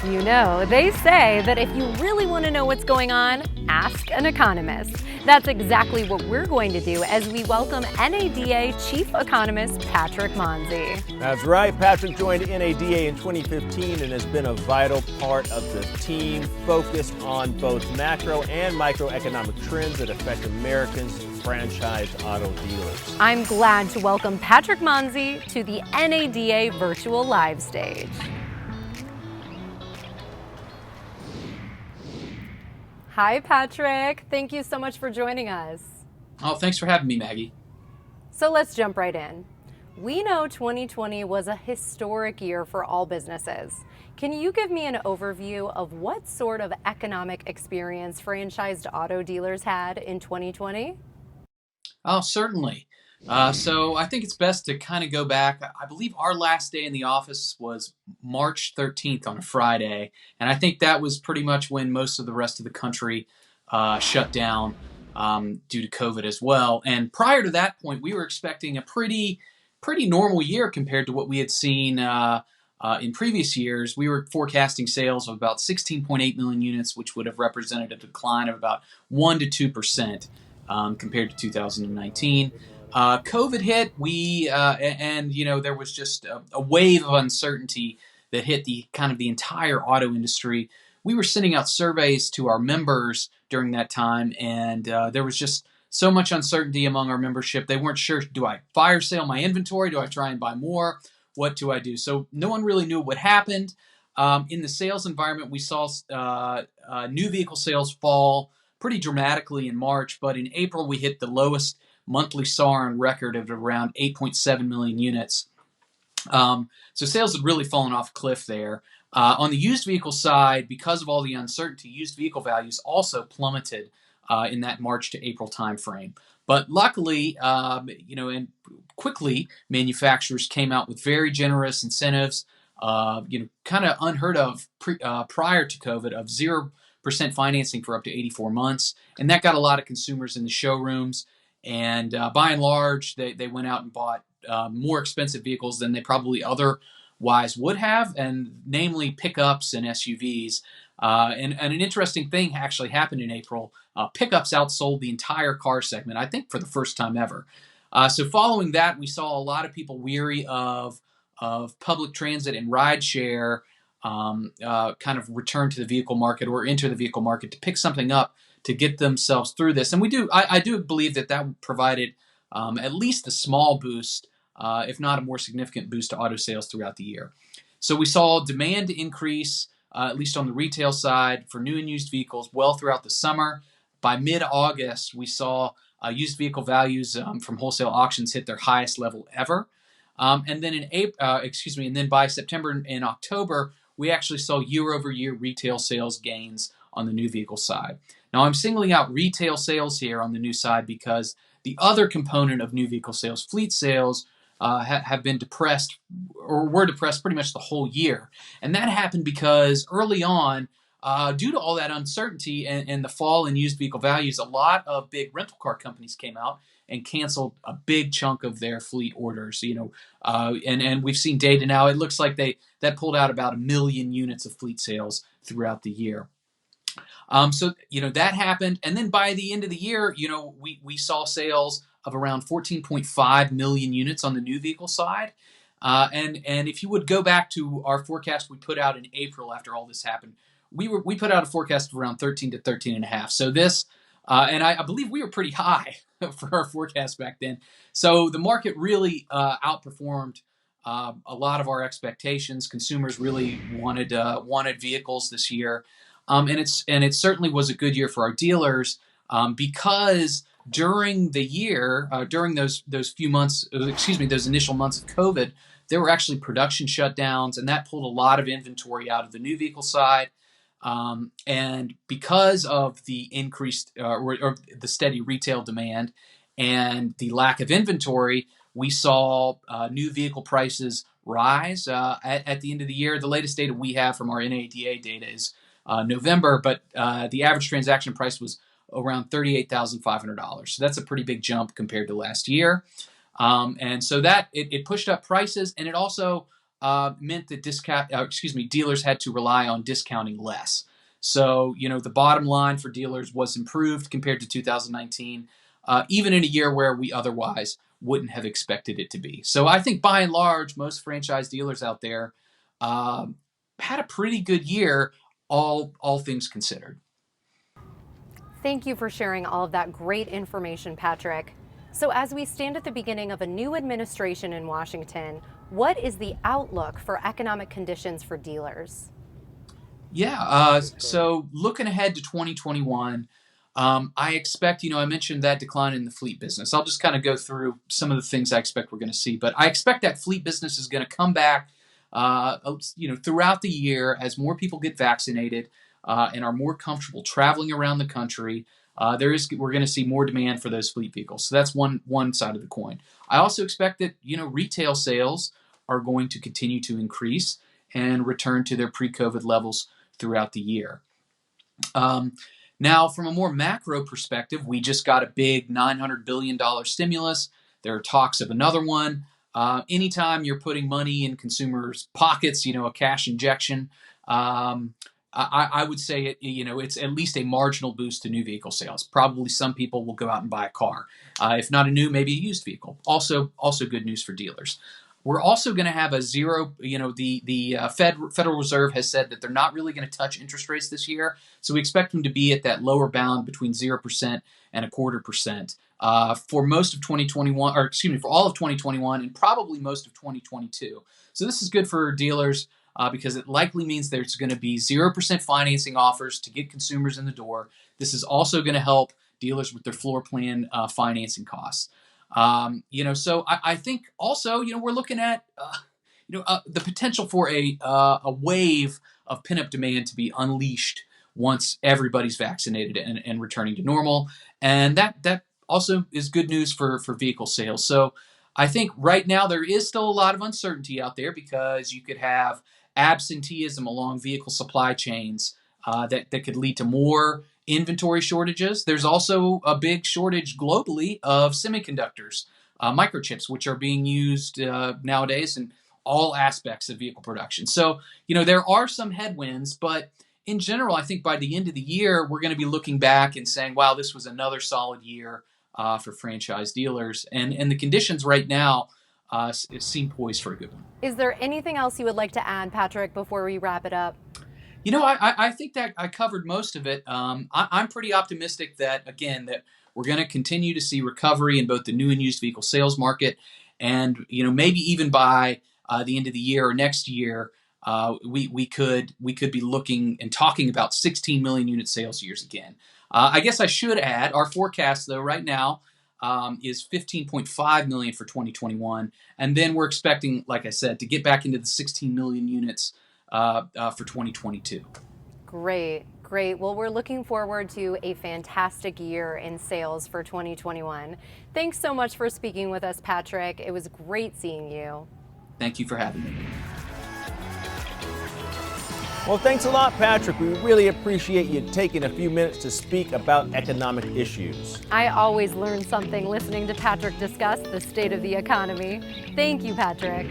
You know, they say that if you really want to know what's going on, ask an economist. That's exactly what we're going to do as we welcome NADA Chief Economist Patrick Manzi. That's right. Patrick joined NADA in 2015 and has been a vital part of the team focused on both macro and microeconomic trends that affect Americans' franchised auto dealers. I'm glad to welcome Patrick Manzi to the NADA Virtual Live stage. Hi, Patrick. Thank you so much for joining us. Oh, thanks for having me, Maggie. So let's jump right in. We know 2020 was a historic year for all businesses. Can you give me an overview of what sort of economic experience franchised auto dealers had in 2020? Oh, certainly. So I think it's best to kind of go back. I believe our last day in the office was March 13th on a Friday. And I think that was pretty much when most of the rest of the country shut down due to COVID as well. And prior to that point, we were expecting a pretty normal year compared to what we had seen in previous years. We were forecasting sales of about 16.8 million units, which would have represented a decline of about 1 to 2% compared to 2019. COVID hit, there was just a wave of uncertainty that hit the entire auto industry. We were sending out surveys to our members during that time, and there was just so much uncertainty among our membership. They weren't sure, do I fire sale my inventory? Do I try and buy more? What do I do? So no one really knew what happened. In the sales environment, we saw new vehicle sales fall pretty dramatically in March, but in April we hit the lowest monthly SAAR on record of around 8.7 million units. So sales had really fallen off a cliff there. On the used vehicle side, because of all the uncertainty, used vehicle values also plummeted in that March to April timeframe. But luckily, and quickly, manufacturers came out with very generous incentives, kind of unheard of prior to COVID, of 0% financing for up to 84 months. And that got a lot of consumers in the showrooms. And by and large, they went out and bought more expensive vehicles than they probably otherwise would have, and namely pickups and SUVs. And an interesting thing actually happened in April. Pickups outsold the entire car segment, I think for the first time ever. So following that, we saw a lot of people weary of public transit and rideshare kind of return to the vehicle market or enter the vehicle market to pick something up to get themselves through this. And I do believe that provided at least a small boost, if not a more significant boost to auto sales throughout the year. So we saw demand increase, at least on the retail side, for new and used vehicles well throughout the summer. By mid-August, we saw used vehicle values from wholesale auctions hit their highest level ever. And then by September and October, we actually saw year-over-year retail sales gains on the new vehicle side. Now, I'm singling out retail sales here on the new side because the other component of new vehicle sales, fleet sales, have been depressed or were depressed pretty much the whole year. And that happened because early on, due to all that uncertainty and the fall in used vehicle values, a lot of big rental car companies came out and canceled a big chunk of their fleet orders. And we've seen data now. It looks like that pulled out about 1 million units of fleet sales throughout the year. That happened. And then by the end of the year, we saw sales of around 14.5 million units on the new vehicle side. And if you would go back to our forecast we put out in April after all this happened, we put out a forecast of around 13 to 13 and a half. So this, and I believe we were pretty high for our forecast back then. So the market really outperformed a lot of our expectations. Consumers really wanted vehicles this year. And it certainly was a good year for our dealers because during the year, during those few months, those initial months of COVID, there were actually production shutdowns, and that pulled a lot of inventory out of the new vehicle side. And because of the increased or the steady retail demand and the lack of inventory, we saw new vehicle prices rise at the end of the year. The latest data we have from our NADA data is November, but the average transaction price was around $38,500. So that's a pretty big jump compared to last year. And so that it pushed up prices, and it also meant that dealers had to rely on discounting less. So, the bottom line for dealers was improved compared to 2019, even in a year where we otherwise wouldn't have expected it to be. So I think by and large, most franchise dealers out there had a pretty good year, all things considered. Thank you for sharing all of that great information, Patrick. So as we stand at the beginning of a new administration in Washington, what is the outlook for economic conditions for dealers? Yeah, so looking ahead to 2021, I expect, I mentioned that decline in the fleet business. I'll just kind of go through some of the things I expect we're going to see. But I expect that fleet business is going to come back, throughout the year as more people get vaccinated and are more comfortable traveling around the country. We're going to see more demand for those fleet vehicles. So that's one side of the coin. I also expect that, retail sales are going to continue to increase and return to their pre-COVID levels throughout the year. Now, from a more macro perspective, we just got a big $900 billion stimulus. There are talks of another one. Anytime you're putting money in consumers' pockets, a cash injection, I would say it's at least a marginal boost to new vehicle sales. Probably some people will go out and buy a car, if not a new, maybe a used vehicle. Also good news for dealers. We're also going to have a zero. The Federal Reserve has said that they're not really going to touch interest rates this year, so we expect them to be at that lower bound between 0% and 0.25% for most of 2021, or excuse me, for all of 2021 and probably most of 2022. So this is good for dealers because it likely means there's going to be 0% financing offers to get consumers in the door. This is also going to help dealers with their floor plan financing costs. So I think also, we're looking at, the potential for a wave of pinup demand to be unleashed once everybody's vaccinated and returning to normal. And that also is good news for vehicle sales. So I think right now there is still a lot of uncertainty out there because you could have absenteeism along vehicle supply chains that could lead to more inventory shortages. There's also a big shortage globally of semiconductors, microchips, which are being used nowadays in all aspects of vehicle production. So, there are some headwinds, but in general, I think by the end of the year, we're going to be looking back and saying, wow, this was another solid year for franchise dealers. And the conditions right now seem poised for a good one. Is there anything else you would like to add, Patrick, before we wrap it up? I think that I covered most of it. I'm pretty optimistic that we're going to continue to see recovery in both the new and used vehicle sales market. And, maybe even by the end of the year or next year, we could be looking and talking about 16 million unit sales years again. I guess I should add our forecast, though, right now is 15.5 million for 2021. And then we're expecting, like I said, to get back into the 16 million units for 2022. Great. Well, we're looking forward to a fantastic year in sales for 2021. Thanks so much for speaking with us, Patrick. It was great seeing you. Thank you for having me. Well, thanks a lot, Patrick. We really appreciate you taking a few minutes to speak about economic issues. I always learn something listening to Patrick discuss the state of the economy. Thank you, Patrick.